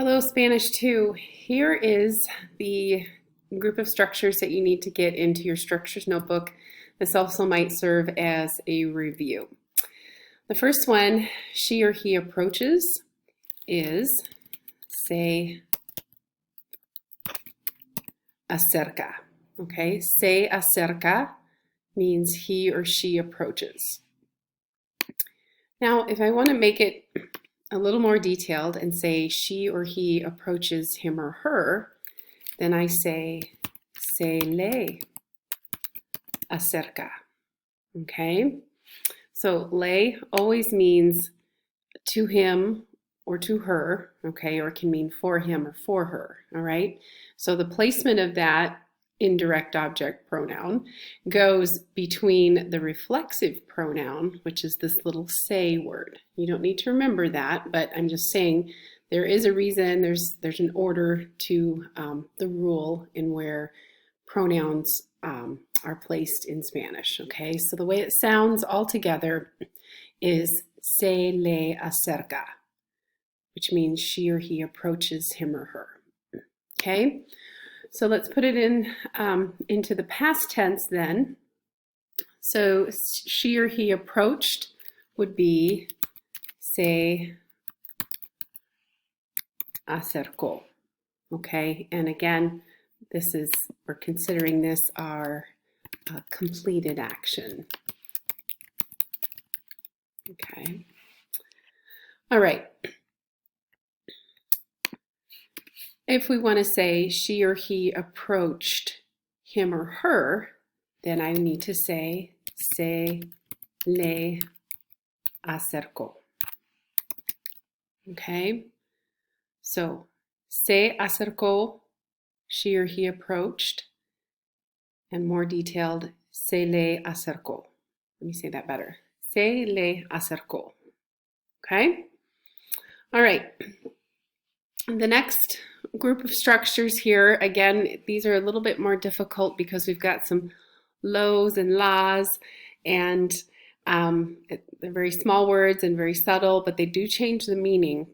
Hello, Spanish 2. Here is the group of structures that you need to get into your structures notebook. This also might serve as a review. The first one, she or he approaches, is se acerca. Okay, se acerca means he or she approaches. Now, if I want to make it a little more detailed and say she or he approaches him or her, then I say se le acerca. Okay? So le always means to him or to her, okay, or it can mean for him or for her, all right? So the placement of that indirect object pronoun goes between the reflexive pronoun, which is this little say word. You don't need to remember that, but I'm just saying there is a reason, there's an order to the rule in where pronouns are placed in Spanish, okay? So the way it sounds all together is se le acerca, which means she or he approaches him or her, okay? So let's put it in into the past tense then. So she or he approached would be se acercó. Okay, and again, we're considering this our completed action. Okay. All right. If we want to say she or he approached him or her, then I need to say se le acercó. Okay? So, se acercó, she or he approached, and more detailed, se le acercó. Let me say that better. Se le acercó. Okay? All right. The next group of structures here, again, these are a little bit more difficult because we've got some los and las, and they're very small words and very subtle, but they do change the meaning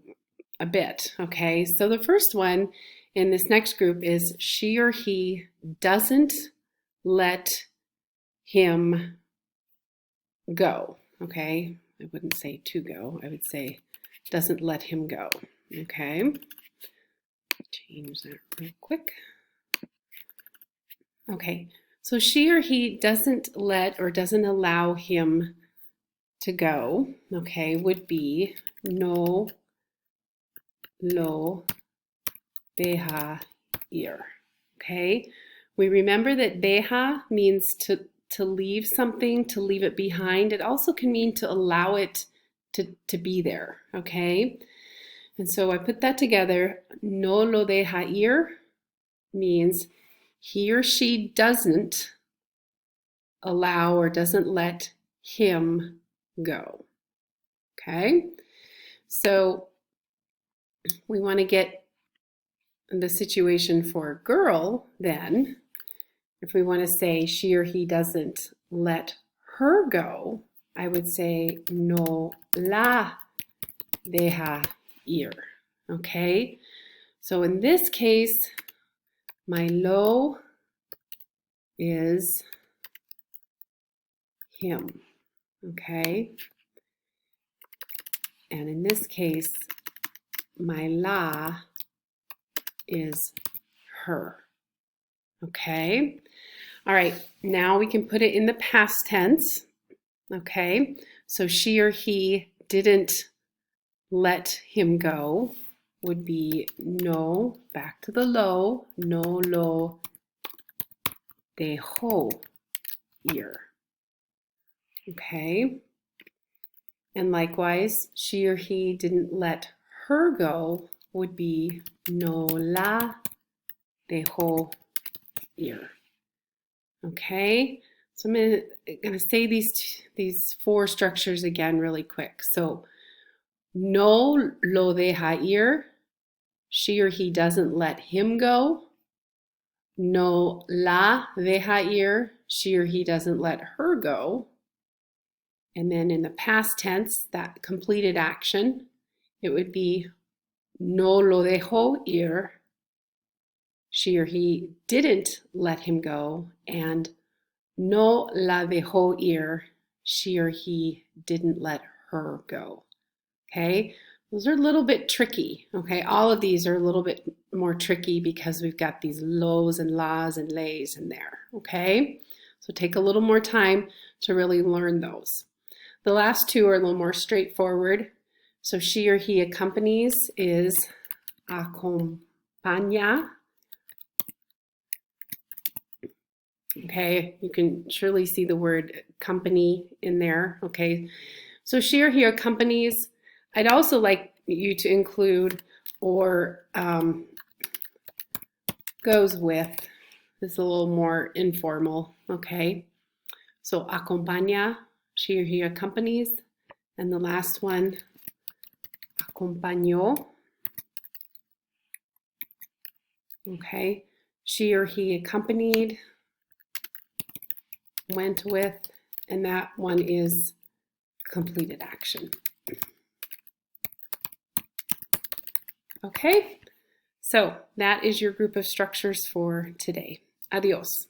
a bit, okay? So the first one in this next group is she or he doesn't let him go, okay? I wouldn't say to go, I would say doesn't let him go, okay? Change that real quick. Okay, so she or he doesn't let or doesn't allow him to go, okay, would be no lo deja ir, okay? We remember that deja means to leave something, to leave it behind. It also can mean to allow it to be there, okay? And so I put that together. No lo deja ir means he or she doesn't allow or doesn't let him go. Okay? So we want to get the situation for a girl then. If we want to say she or he doesn't let her go, I would say no la deja ir. Okay, so in this case, my lo is him. Okay, and in this case, my la is her. Okay, all right, now we can put it in the past tense. Okay, so she or he didn't let him go would be no, back to the lo, no lo dejó ir. Okay? And likewise, she or he didn't let her go would be no la dejó ir. Okay? So I'm going to say these four structures again really quick. So no lo deja ir, she or he doesn't let him go. No la deja ir, she or he doesn't let her go. And then in the past tense, that completed action, it would be no lo dejó ir, she or he didn't let him go, and no la dejó ir, she or he didn't let her go. Okay, those are a little bit tricky. Okay, all of these are a little bit more tricky because we've got these los and las and lays in there. Okay, so take a little more time to really learn those. The last two are a little more straightforward. So she or he accompanies is acompaña. Okay, you can surely see the word company in there. Okay, so she or he accompanies. I'd also like you to include or goes with. This is a little more informal. Okay, so acompaña, she or he accompanies. And the last one, acompañó. Okay, she or he accompanied, went with, and that one is completed action. Okay, so that is your group of structures for today. Adios.